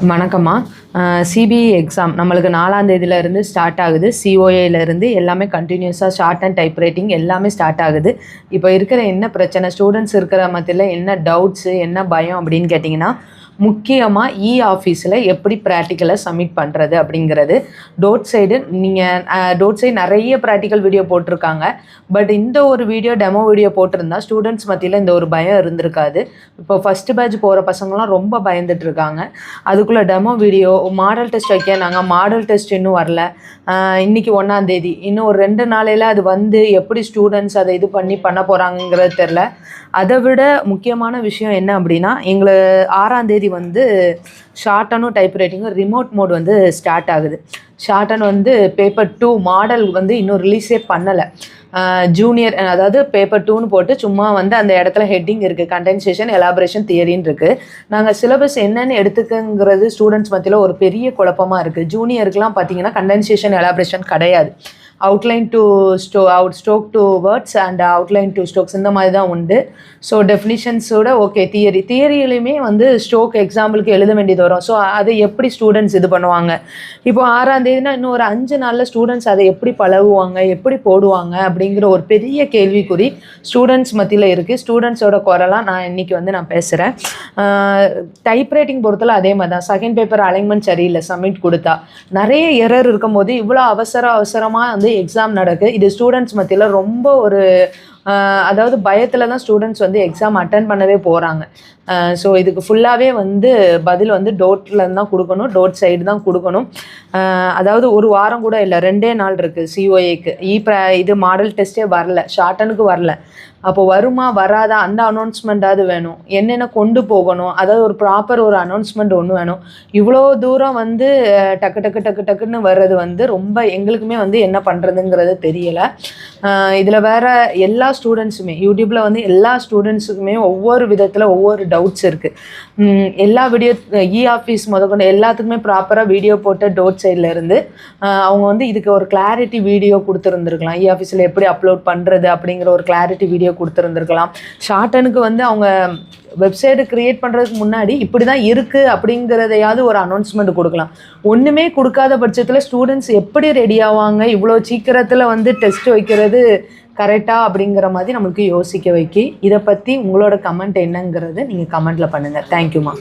வணக்கம்மா. CBE exam நம்மளுக்கு 4ஆம் தேதியிலேருந்து ஸ்டார்ட் ஆகுது. சிஓஏலேருந்து எல்லாமே கண்டினியூஸாக ஷார்ட் அண்ட் டைப் ரைட்டிங் எல்லாமே ஸ்டார்ட் ஆகுது. இப்போ இருக்கிற என்ன பிரச்சனை, ஸ்டூடெண்ட்ஸ் இருக்கிற மத்தியில் என்ன டவுட்ஸு, என்ன பயம் அப்படின்னு கேட்டிங்கன்னா, முக்கியமாக ஆஃபீஸில் எப்படி ப்ராக்டிக்கலை சப்மிட் பண்ணுறது அப்படிங்கிறது. டோட் சைடு நிறைய ப்ராக்டிக்கல் வீடியோ போட்டிருக்காங்க. பட் இந்த ஒரு டெமோ வீடியோ போட்டிருந்தா ஸ்டூடெண்ட்ஸ் மத்தியில் இந்த ஒரு பயம் இருந்திருக்காது. இப்போ ஃபஸ்ட்டு பேட்ச் போகிற பசங்களாம் ரொம்ப பயந்துட்டு இருக்காங்க. அதுக்குள்ளே டெமோ வீடியோ, மாடல் டெஸ்ட் வைக்க நாங்கள் மாடல் டெஸ்ட் இன்னும் வரல. இன்றைக்கி 1ஆம் தேதி, இன்னும் ஒரு 2 நாளையில் அது வந்து எப்படி ஸ்டூடெண்ட்ஸ் அதை பண்ண போகிறாங்கங்கிறது தெரில. அதை விட முக்கியமான விஷயம் என்ன அப்படின்னா, 6ஆம் தேதி வந்து ஷார்ட்டனும் டைப் ரைட்டிங்கும் ரிமோட் மோட் வந்து ஸ்டார்ட் ஆகுது. ஷார்ட்டன் வந்து பேப்பர் 2 மாடல் வந்து இன்னும் ரிலீஸே பண்ணலை. ஜூனியர், அதாவது பேப்பர் 2ன்னு போட்டு சும்மா வந்து அந்த இடத்துல ஹெட்டிங் இருக்குது, கண்டென்சேஷன் எலாபரேஷன் தியரின்னு இருக்குது. நாங்கள் சிலபஸ் என்னென்னு எடுத்துக்கங்கிறது ஸ்டூடெண்ட்ஸ் மத்தியில் ஒரு பெரிய குழப்பமாக இருக்குது. ஜூனியருக்குலாம் பார்த்தீங்கன்னா கண்டென்சேஷன் எலாபரேஷன் கிடையாது. Outline to stroke to words and outline to strokes இந்த மாதிரி தான் உண்டு. ஸோ டெஃபினிஷன்ஸோட ஓகே, தியரியிலையுமே வந்து ஸ்ட்ரோக் எக்ஸாம்பிளுக்கு எழுத வேண்டியது வரும். ஸோ அதை எப்படி ஸ்டூடெண்ட்ஸ் பண்ணுவாங்க? இப்போ 6ஆம் தேதினா இன்னும் ஒரு 5 நாளில் ஸ்டூடெண்ட்ஸ் அதை எப்படி பழகுவாங்க, எப்படி போடுவாங்க அப்படிங்கிற ஒரு பெரிய கேள்விக்குறி ஸ்டூடெண்ட்ஸ் மத்தியில் இருக்குது. ஸ்டூடெண்ட்ஸோட குரலாக நான் இன்றைக்கி வந்து நான் பேசுகிறேன். டைப் ரைட்டிங் பொறுத்தல அதே மாதிரி தான். செகண்ட் பேப்பர் அலைன்மெண்ட் சரியில்லை, சப்மிட் கொடுத்தா நிறைய எரர் இருக்கும்போது இவ்வளோ அவசரமாக வந்து எக்ஸாம் நடக்கு. இது ஸ்டூடெண்ட்ஸ் மத்தியில் ரொம்ப ஒரு அதாவது பயத்தில் தான் ஸ்டூடெண்ட்ஸ் வந்து எக்ஸாம் அட்டன் பண்ணவே போகிறாங்க. ஸோ இதுக்கு ஃபுல்லாகவே வந்து பதில் வந்து டோட்டில் தான் கொடுக்கணும், டோட் சைடு தான் கொடுக்கணும். அதாவது ஒரு வாரம் கூட இல்லை, 2 நாள் இருக்குது சிஓஏக்கு. இது மாடல் டெஸ்ட்டே வரல, ஷார்ட்டனுக்கு வரல. அப்போ வருமா வராதா அந்த அனௌன்ஸ்மெண்ட்டாவது வேணும். என்னென்ன கொண்டு போகணும், அதாவது ஒரு ப்ராப்பர் ஒரு அனௌன்ஸ்மெண்ட் ஒன்று வேணும். இவ்வளோ தூரம் வந்து டக்குன்னு வர்றது வந்து ரொம்ப எங்களுக்குமே வந்து என்ன பண்ணுறதுங்கிறது தெரியலை. இதில் வேறு எல்லா ஸ்டூடெண்ட்ஸுமே யூடியூப்பில் வந்து எல்லா ஸ்டூடெண்ட்ஸுக்குமே ஒவ்வொரு விதத்தில் ஒவ்வொரு டவுட்ஸ் இருக்குது. எல்லா வீடியோ ஆஃபீஸ் முதற்கொண்டு எல்லாத்துக்குமே ப்ராப்பராக வீடியோ போட்ட டோட் சைடில் இருந்து அவங்க வந்து இதுக்கு ஒரு கிளாரிட்டி வீடியோ கொடுத்துருந்துருக்கலாம். ஆஃபீஸில் எப்படி அப்லோட் பண்ணுறது அப்படிங்கிற ஒரு கிளாரிட்டி வீடியோ கொடுத்துருந்துருக்கலாம். ஷார்ட்டனுக்கு வந்து அவங்க வெப்சைட்டு க்ரியேட் பண்ணுறதுக்கு முன்னாடி இப்படி தான் இருக்குது அப்படிங்கிறதையாவது ஒரு அனௌன்ஸ்மெண்ட் கொடுக்கலாம். ஒன்றுமே கொடுக்காத பட்சத்தில் ஸ்டூடெண்ட்ஸ் எப்படி ரெடி ஆவாங்க? இவ்வளோ சீக்கிரத்தில் வந்து டெஸ்ட் வைக்கிறது கரெக்டாக அப்படிங்கிற மாதிரி நம்மளுக்கு யோசிக்க வைக்கி. இதை பற்றி உங்களோட கமெண்ட் என்னங்கிறது நீங்கள் கமெண்ட்டில் பண்ணுங்கள். தேங்க்யூம்மா.